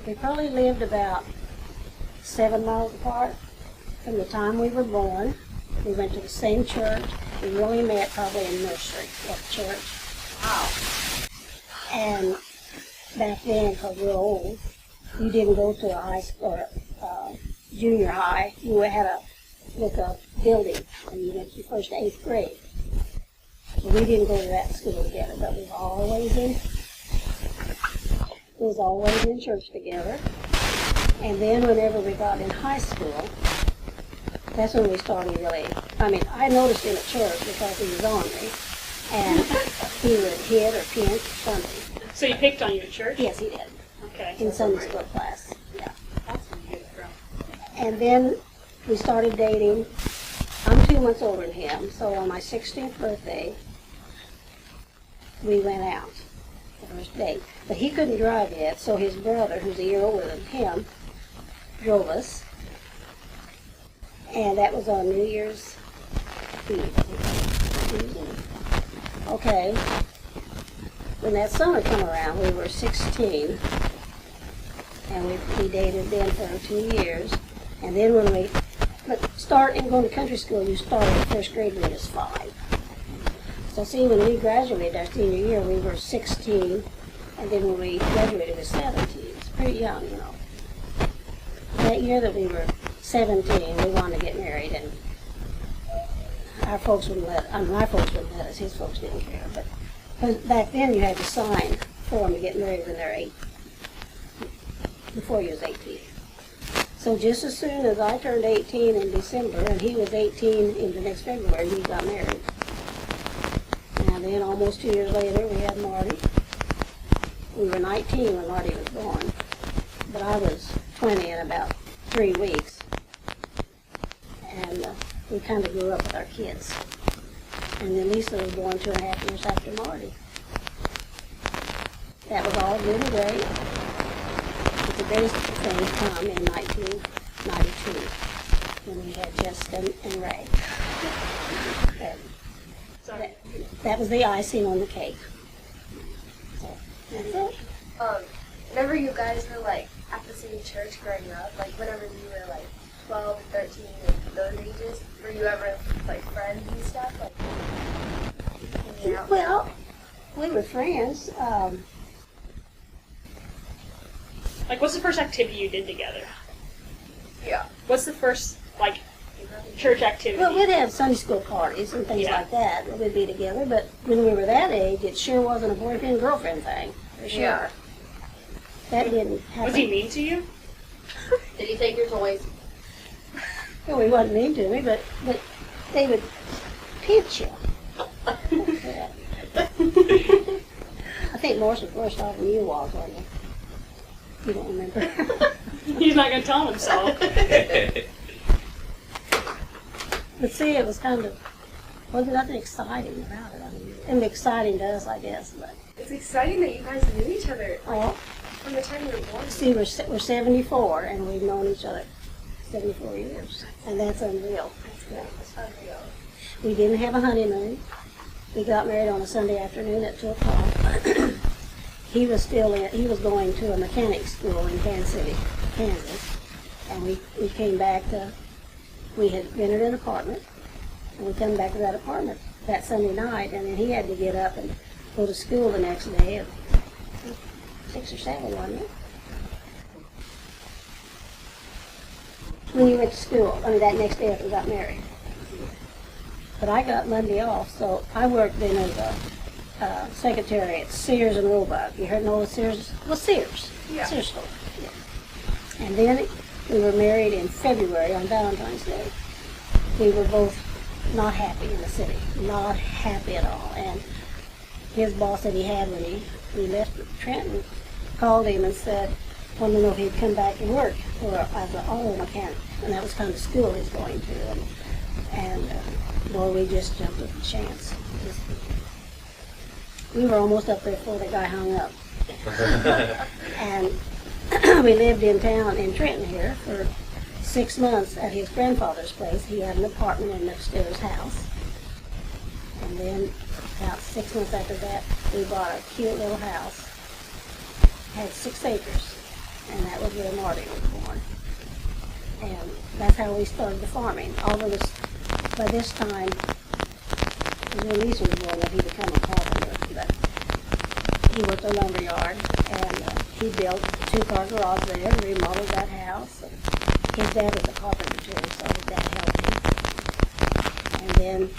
We probably lived about 7 miles apart from the time we were born. We went to the same church. We really met probably in nursery at church. Wow. And back then, because we're old, you didn't go to a high school or junior high. You had a building, and you went to first to 8th grade. So we didn't go to that school together, but we was always in church together. And then whenever we got in high school, that's when we started really, I noticed him at church because he was ornery, and he would hit or pinch or something. So you picked on you at church? Yes, he did. Okay. In Sunday school class, yeah. That's where you get it from. And then we started dating. I'm 2 months older than him, so on my 16th birthday, we went out the first date. But he couldn't drive yet, so his brother, who's a year older than him, drove us. And that was on New Year's Eve. Okay. When that summer came around, we were 16, and we dated then for 2 years. And then when start and going to country school, you start in first grade when you was 5. So see, when we graduated our senior year, we were 16, and then when we graduated, we were 17. It's pretty young, you know. That year that we were 17, we wanted to get married, and our folks wouldn't let my folks wouldn't let us. His folks didn't care. But 'cause back then, you had to sign for them to get married when they're 8, before you was 18. So just as soon as I turned 18 in December, and he was 18 in the next February, we got married. And then almost 2 years later, we had Marty. We were 19 when Marty was born, but I was 20 in about 3 weeks. And we kind of grew up with our kids. And then Lisa was born 2.5 years after Marty. That was all good and great. But the greatest thing come in 1992 when we had Jessica and Ray. That was the icing on the cake. So, that's it. Whenever you guys were like at the same church growing up, like whenever you were like 12, 13, and those ages, were you ever like friends and stuff? Like, hanging out? Well, we were friends. Like, what's the first activity you did together? Yeah. What's the first, like, church activity? Well, we'd have Sunday school parties and things Yeah. like that. We'd be together, but when we were that age, it sure wasn't a boyfriend-girlfriend thing, for sure. Yeah. That didn't happen. Was he mean to you? Did he take your toys? Well, he wasn't mean to me, but they would pinch you. Yeah. I think Morris was worse off than you was, wasn't he? You don't remember. He's not going to tell himself. But see, it was kind of, wasn't nothing exciting about it. I mean, it was exciting to us, I guess, but. It's exciting that you guys knew each other Well, from the time you were born. see, we're 74, and we've known each other 74 years, and that's unreal. It's unreal. We didn't have a honeymoon. We got married on a Sunday afternoon at 2 o'clock. He was going to a mechanic school in Kansas City, Kansas, and we came back we had rented an apartment, and we come back to that apartment that Sunday night, and then he had to get up and go to school the next day at 6 or 7, wasn't it? When you went to school, that next day after we got married. But I got Monday off, so I worked then as a secretary at Sears and Roebuck. You know what Sears? Well, Sears. Yeah. Sears store. Yeah. And then we were married in February on Valentine's Day. We were both not happy in the city. Not happy at all. And his boss that he had when we left Trenton called him and said, wanted to know if he'd come back and work as an auto mechanic. And that was kind of school he was going to. And boy, we just jumped at the chance. We were almost up there before the guy hung up. And we lived in town in Trenton here for 6 months at his grandfather's place. He had an apartment in an upstairs house. And then about 6 months after that, we bought a cute little house. Had 6 acres. and that was where Marty was born. And that's how we started the farming. Although this, by this time, when Lisa was born, that he became a carpenter, but he worked a lumber yard, and he built a two-car garage there, remodeled that house. And his dad was a carpenter too, so his dad helped him. And then,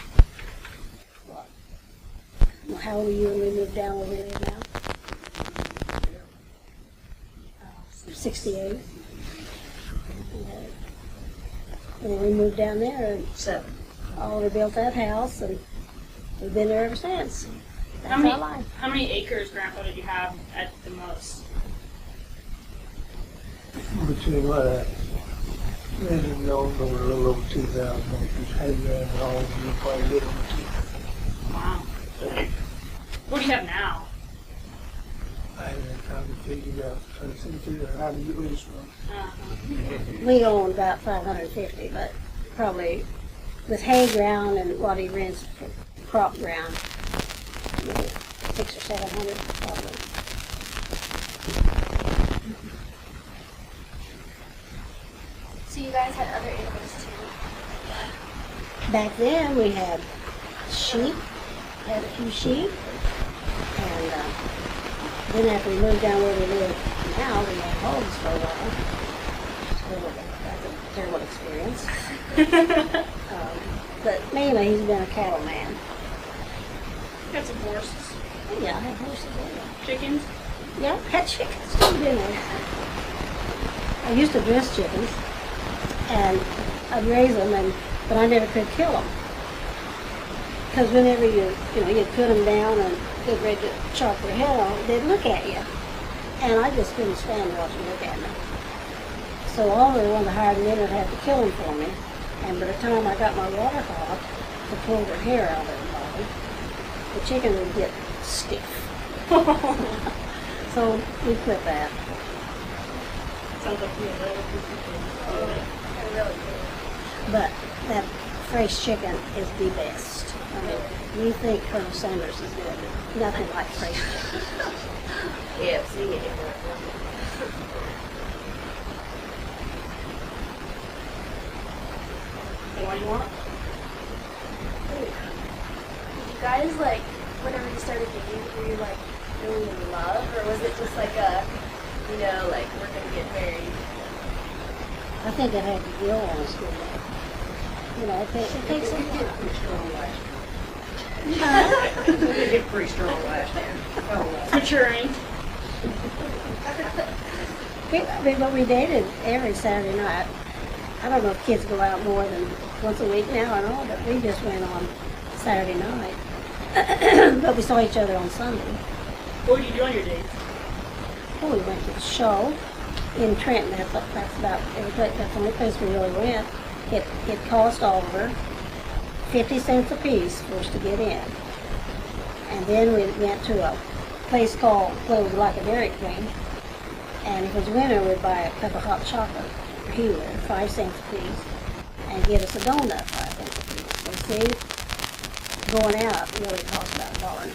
well, how old were you when we moved down where we live now? 68. And then we moved down there and we built that house, and we've been there ever since. That's our life. How many acres, Grandpa, did you have at the most? Between what, Lincoln owned over a little over 2,000 acres, hay ground and all, you probably get over Wow. What do you have now? I haven't trying to figure out, trying to figure out how to get this one. We own about 550, but probably with hay ground and what he rents for crop ground, maybe 600 or 700 probably. So you guys had other animals too? Back then we had sheep, had a few sheep, and then after we moved down where we live now, we had hogs for a while. That's a terrible experience. But mainly he's been a cattle man. Got some horses, Yeah, I had horses. chickens. Yeah, had chickens too, didn't I? I used to dress chickens, and I'd raise them, but I never could kill them. Because whenever you'd put them down and get ready to chop their head off, they'd look at you. And I just couldn't stand to watch them look at me. So all the ones I hired men would have to kill them for me. And by the time I got my water hot to pull their hair out of their body, the chicken would get stiff. So we quit that. Sounds like you I really do. But that fresh chicken is the best. I mean, we think Colonel Sanders is good, but nothing like fresh chicken. Yeah, see it. What do you want? Did you guys like, whenever you started dating, were you like really in love, or was it just like a, like we're gonna get married? I think it had to grow on us good. It takes some time. It hit pretty strong last year. It's maturing. But we dated every Saturday night. I don't know if kids go out more than once a week now or not, but we just went on Saturday night. But we saw each other on Sunday. What would you do on your dates? Well, we went to the show in Trenton. That's about that's the only place we really went. It cost Oliver 50 cents a piece for us to get in. And then we went to a place called, well, it was like a Dairy Queen. And if it was winter, we'd buy a cup of hot chocolate for Healer, 5 cents a piece, and get us a donut, 5 cents a piece. So see, going out really cost about $1.50.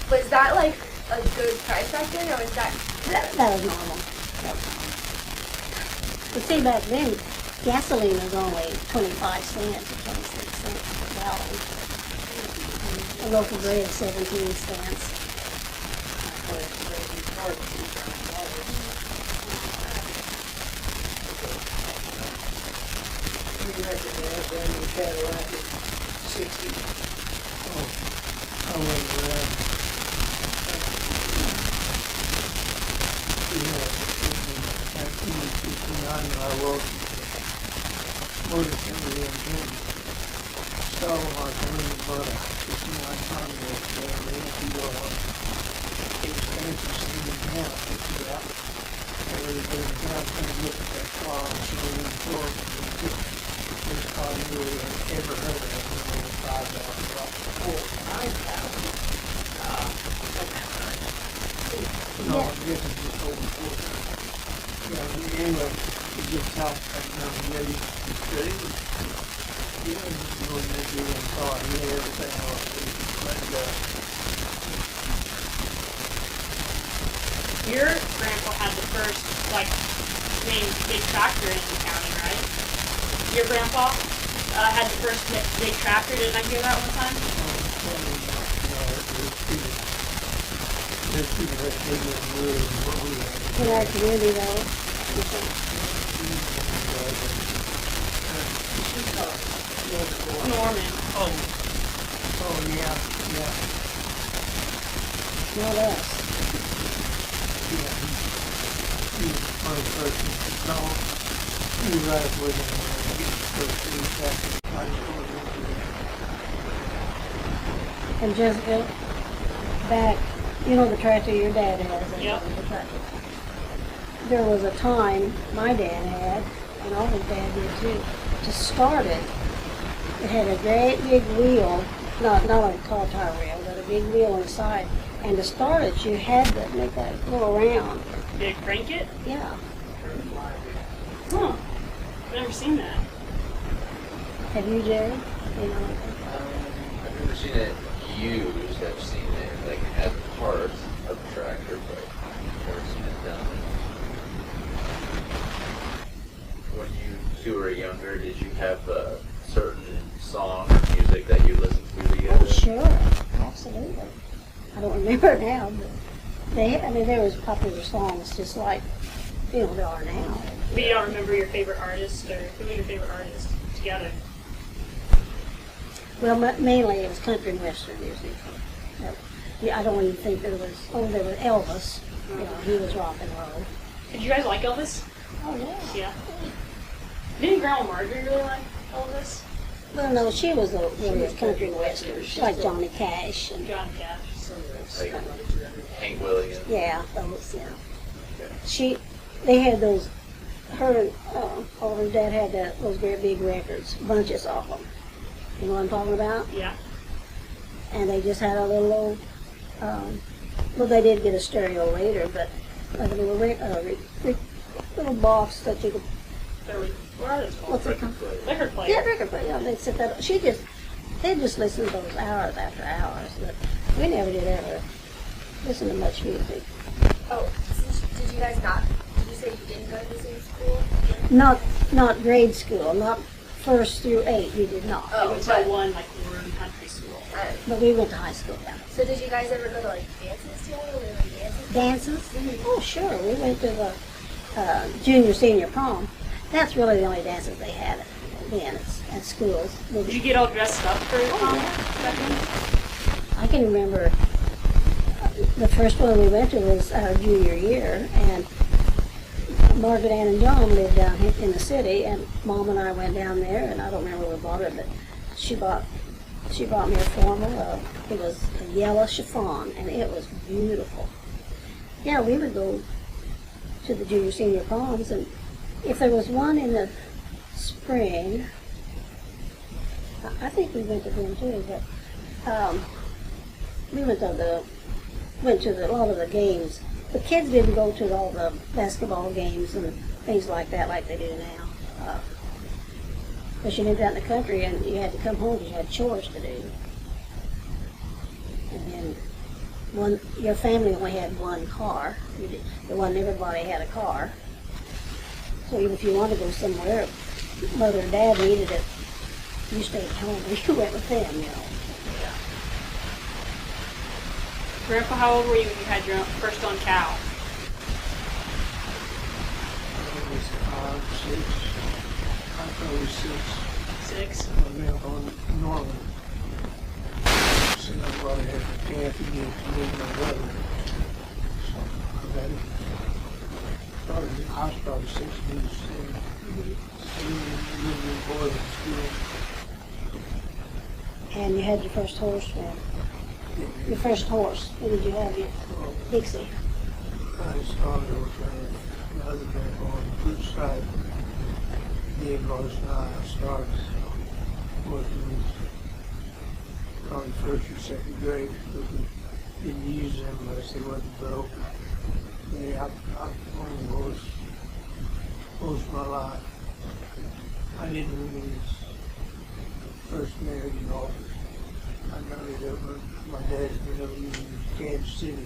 Was that like a good price back then, or was that? That was normal. But see, back then, gasoline was only 25 cents or 26 cents per gallon. A loaf of bread, 17 cents. We rented that brand new Cadillac at 60. I went around. Yeah, 1959, I worked motorcycle in June. So I came and bought a 59 Honda there, and they had to go on expensive city in town, picked it up. And everybody in town came to look at that car, and so we went forward, and we took this car you really had ever heard of, it was only $5,000. No, I guess it's just over 4. Yeah, anyway, it gets out right now, ready. Ready? Yeah, you know, you do and saw it, yeah, everything else, but Your grandpa had the first, like, main big tractor in the county, right? Your grandpa had the first big tractor. Didn't I hear that one time? There's people that live in rural and what we have. In our community though. Norman. Oh, yeah. Not us. Yeah, he's the first person to call. He was right with him when he gets the first thing back to the party. And Jessica, back, you know the tractor your dad has? Yep. The tractor. There was a time my dad had, and all his dad did too, to start it. It had a great big wheel, not like a car tire wheel, but a big wheel inside. And to start it, you had to make that go around. Did it crank it? Yeah. Huh. I've never seen that. Have you, Jerry? You know. I've never seen it used. I've seen it like as part of the tractor, but never seen it done. When you two were younger, did you have a certain song or music that you listened to together? Oh, sure. Absolutely. I don't remember it now, but there was popular songs just like, there are now. But you don't remember your favorite artist, or who was your favorite artist together? Well, mainly it was country and western music. Yeah, I don't even think there was Elvis. He was rock and roll. Did you guys like Elvis? Oh, yeah. Yeah. Didn't Grandma Marjorie really like Elvis? Well, no, she was really a country and western. She liked Johnny Cash. And, John Cash. Like Hank Williams. yeah, those, yeah. They had those, her dad had those great big records, bunches of them. You know what I'm talking about? Yeah. And they just had a little old, well, they did get a stereo later, but like a little little box that you could, What are those called? what's it called? Record player. Yeah, record player. Yeah, they'd sit that. They just listened to those hours after hours. But we never did ever listen to much music. Oh, did you guys not? Did you say you didn't go to the same school? Not grade school, not 1st through 8. We did not. I went to one like rural country school. But we went to high school. Yeah. So did you guys ever go to like dances together? Were there like dances? Dances? Oh, sure. We went to the junior senior prom. That's really the only dances they had then at schools. Did you get all dressed up for your prom? I can remember the first one we went to was our junior year, and Margaret Ann and John lived down here in the city, and Mom and I went down there, and I don't remember what we bought her, but she bought me a formal. It was a yellow chiffon, and it was beautiful. Yeah, we would go to the junior senior proms, and if there was one in the spring, I think we went to them too, but we went to a lot of the games. The kids didn't go to all the basketball games and things like that like they do now. Because you lived out in the country and you had to come home because you had chores to do. And then your family only had one car. There wasn't everybody had a car. So even if you wanted to go somewhere, Mother and Dad needed it, you stayed home or you went with them, Grandpa, how old were you when you had your first own cow? It was 5, 6. I thought it was 6. 6. I lived on Norman. So nobody had a calf to give to me and my brother. So I got it. I was probably 16, 17, little boy in school. And you had your first horse when? Your first horse. When did you have your Dixie? I started with the other grandpa on the food side. Then Lois and I started working with probably 1st or 2nd grade, but we didn't use them unless they wasn't broke. Yeah, I've owned most of my life. I didn't really first married in August. I married over my dad's been over in Kansas City.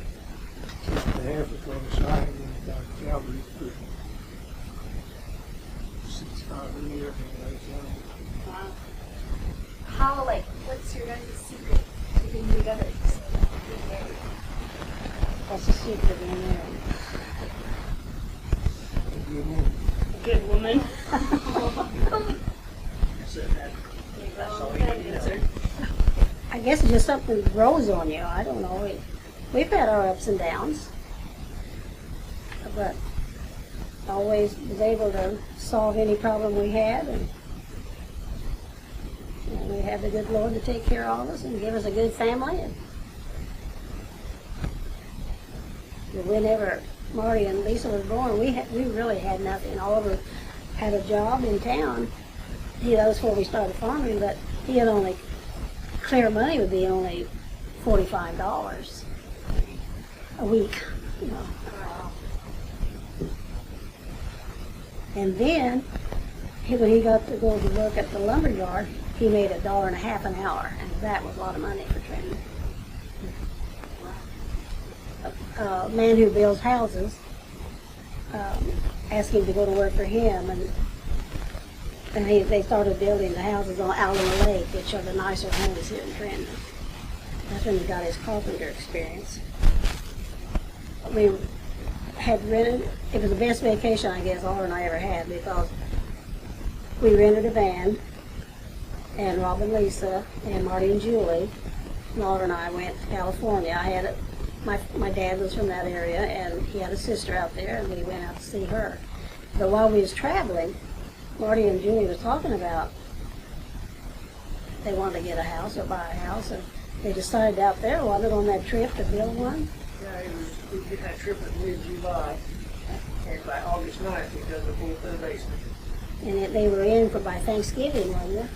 6.5 was on the side, and then got Calvary for 6 times a year, and I was young. Wow. How, like, what's your guys' secret to being together? So, being married? That's the secret of being married. Good woman. said that. That's all you need to know. I guess it's just something that grows on you. I don't know. We've had our ups and downs, but always was able to solve any problem we had, and we have the good Lord to take care of us and give us a good family. And whenever Marty and Lisa was born, we really had nothing. Oliver had a job in town. That was before we started farming, but he had only clear money would be only $45 a week, you know. And then when he got to go to work at the lumber yard, he made $1.50 an hour, and that was a lot of money for training. A man who builds houses asked him to go to work for him, and they started building the houses out on the lake, which are the nicer homes here in Trenton. That's when he got his carpenter experience. We had rented, it was the best vacation I guess Oliver and I ever had, because we rented a van, and Robin, Lisa, and Marty and Julie, and Oliver and I went to California. I had my dad was from that area, and he had a sister out there, and we went out to see her. But while we was traveling, Marty and Julie was talking about they wanted to get a house or buy a house, and they decided out there, wasn't it, on that trip to build one? Yeah, we did that trip in mid-July, and by August 9th, we done the full third basement. And they were in for by Thanksgiving, wasn't it?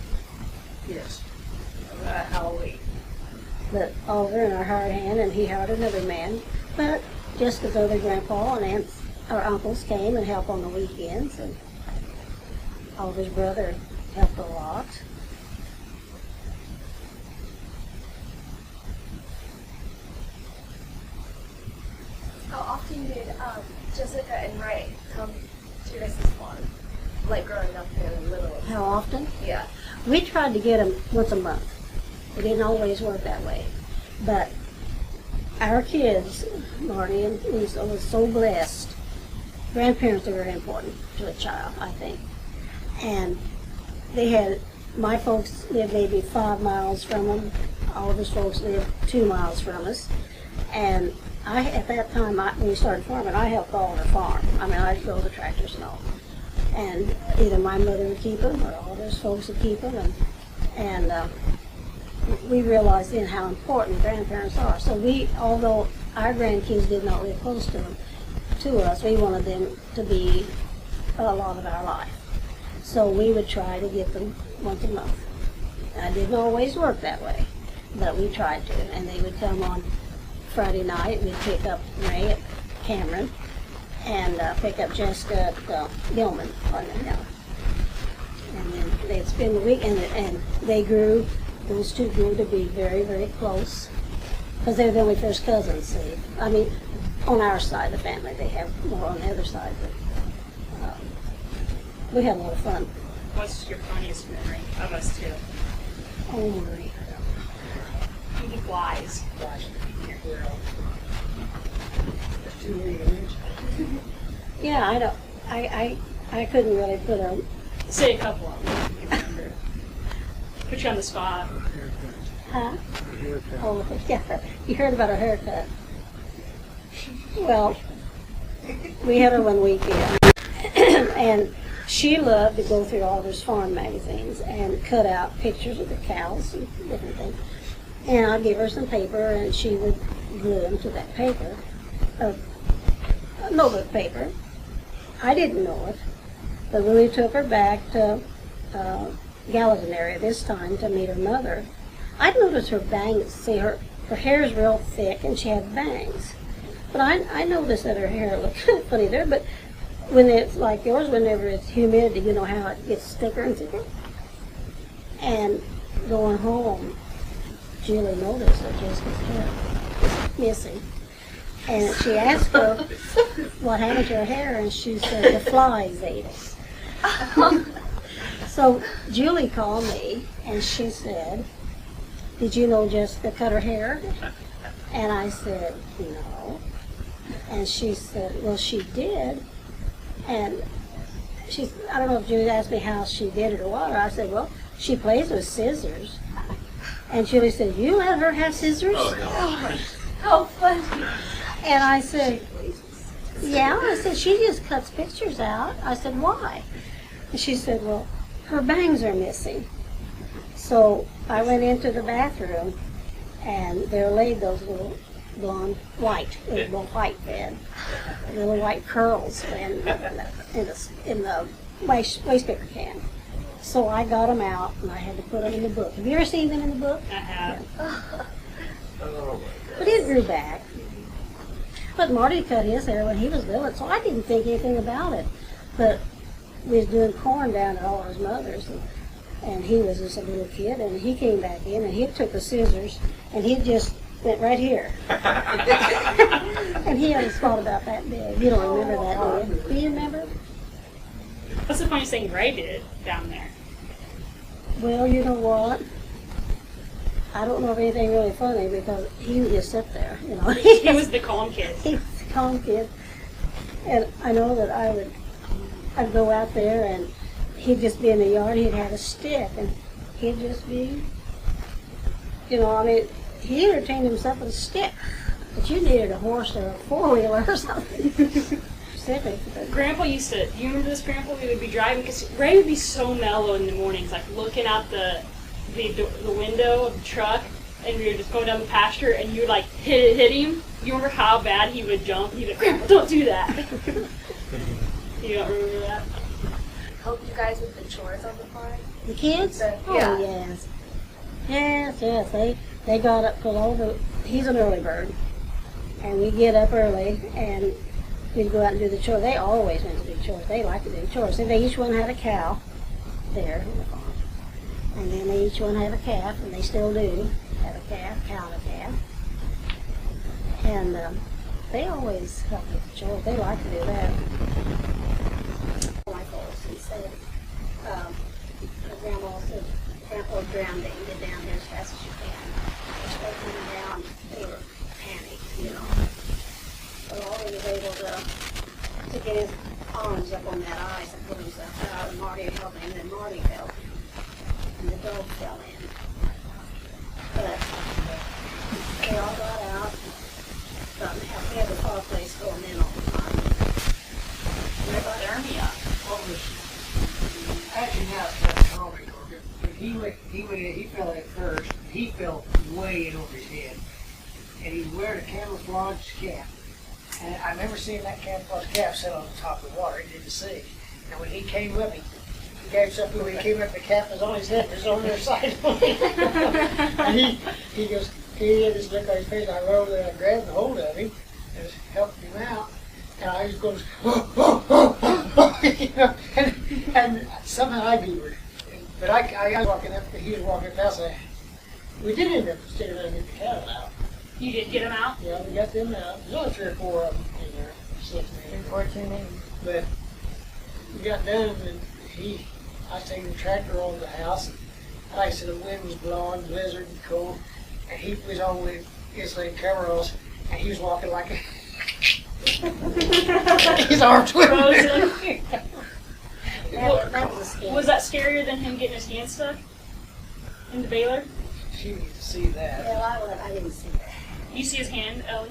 Yes. Halloween. But Oliver and our hired hand, and he hired another man. But just as other grandpa and aunts or uncles came and helped on the weekends, and Oliver's brother helped a lot. How often did Jessica and Ray come to your guys' farm? Like growing up there and little? How often? Yeah. We tried to get them once a month. It didn't always work that way. But our kids, Marty and Lisa, was so blessed. Grandparents are very important to a child, I think. And they had, my folks lived maybe 5 miles from them. Oliver's folks lived 2 miles from us. And at that time, when we started farming, I helped Oliver farm. I mean, I'd go the tractors and all. And either my mother would keep them, or Oliver's folks would keep them. And we realized then how important grandparents are. So although our grandkids did not live close to us, we wanted them to be a lot of our life. So we would try to get them once a month. And it didn't always work that way, but we tried to. And they would come on Friday night. We'd pick up Ray at Cameron and pick up Jessica at Gilman. And then they'd spend the week, and those two grew to be very, very close, because they're the only first cousins, see. I mean, on our side of the family. They have more on the other side, but we had a lot of fun. What's your funniest memory of us two? Oh, Marie. He flies. That's too many names. Yeah, I don't. I couldn't really put a. Say a couple of them. If you remember. Put you on the spot. Huh? Oh, yeah. You heard about her haircut. Well, we had her one weekend, and she loved to go through all those farm magazines and cut out pictures of the cows and different things. And I'd give her some paper, and she would glue them to that paper, a notebook paper. I didn't know it, but when we took her back to Gallatin area this time to meet her mother, I noticed her bangs. See, her hair is real thick, and she had bangs. But I noticed that her hair looked funny there, but when it's like yours, whenever it's humidity, you know how it gets thicker and thicker. And going home, Julie noticed that Jessica's hair was missing. And she asked her what happened to her hair, and she said the flies ate it. So Julie called me, and she said, "Did you know Jessica cut her hair?" And I said, "No." And she said, "Well, she did." And I don't know if Julie asked me how she did it or what. I said, "Well, she plays with scissors." And Julie said, "You let her have scissors?" How funny. And I said, "Yeah." I said, "She just cuts pictures out." I said, "Why?" And she said, "Well, her bangs are missing." So I went into the bathroom, and there laid those little little white bed, little white curls in the waste paper can. So I got them out, and I had to put them in the book. Have you ever seen them in the book? I have. But it grew back. But Marty cut his hair when he was little, so I didn't think anything about it. But we was doing corn down at Oliver's mother's, and he was just a little kid, and he came back in, and he took the scissors, and he just went right here. And he had a spot about that big. You don't remember that, do you? Do you remember? What's the funniest thing Ray did down there? Well, you know what? I don't know of anything really funny because he would just sit there, you know. He was the calm kid. He was a calm kid. And I know that I'd go out there and he'd just be in the yard, he'd have a stick, and he'd just be, you know, I mean, he entertained himself with a stick. But you needed a horse or a four-wheeler or something. Specific. But Grandpa used to, do you remember this, Grandpa? We would be driving, because Ray would be so mellow in the mornings, like looking out the window of the truck, and we were just going down the pasture, and you would like hit him. You remember how bad he would jump? He'd be like, "Grandpa, don't do that." You don't remember that? Help you guys with the chores on the farm? the kids? Yeah. Oh, yes. Yes. They got up, because he's an early bird. And we get up early, and we'd go out and do the chores. They always went to do chores. They like to do chores. And they each one had a cow there in the farm. And then they each one had a calf, and they still do have a cow and a calf. And they always help with the chores. They like to do that. Michael, he said, Grandma said, Grandpa drowned it and get down here as fast as you can. They came down, they were panicked, you know. But Ollie was able to get his arms up on that ice and pull himself out, and Marty helped him, and then Marty fell in. And the dog fell in. But they all got out. We had the fireplace going in all the time. Hypothermia. What was, actually now it's kind of comical, but he fell at first, he fell way in over his head. And he was wearing a camouflage cap. And I remember seeing that camouflage cap set on the top of the water, it didn't see. And when he came up, he gave something, when he came up, the cap was on his head, it was on the other side. And he goes, he had this look on his face, and I went over there and I grabbed the hold of him and just helped him out. And I just goes, you know, and somehow I giggled. But I was walking up, he was walking past, and we did end up sticking around and get the cattle out. You did get him out? Yeah, we got them out. There's only 3 or 4 of them in there, 6 maybe. But we got done, and I was taking the tractor over the house, and like I said, the wind was blowing, blizzard and cold, and he was on with insulated coveralls, and he was walking like a his arms were Frozen. That was scary. Was that scarier than him getting his hand stuck in the baler? She needs to see that. Well, I didn't see that. You see his hand, Ellie?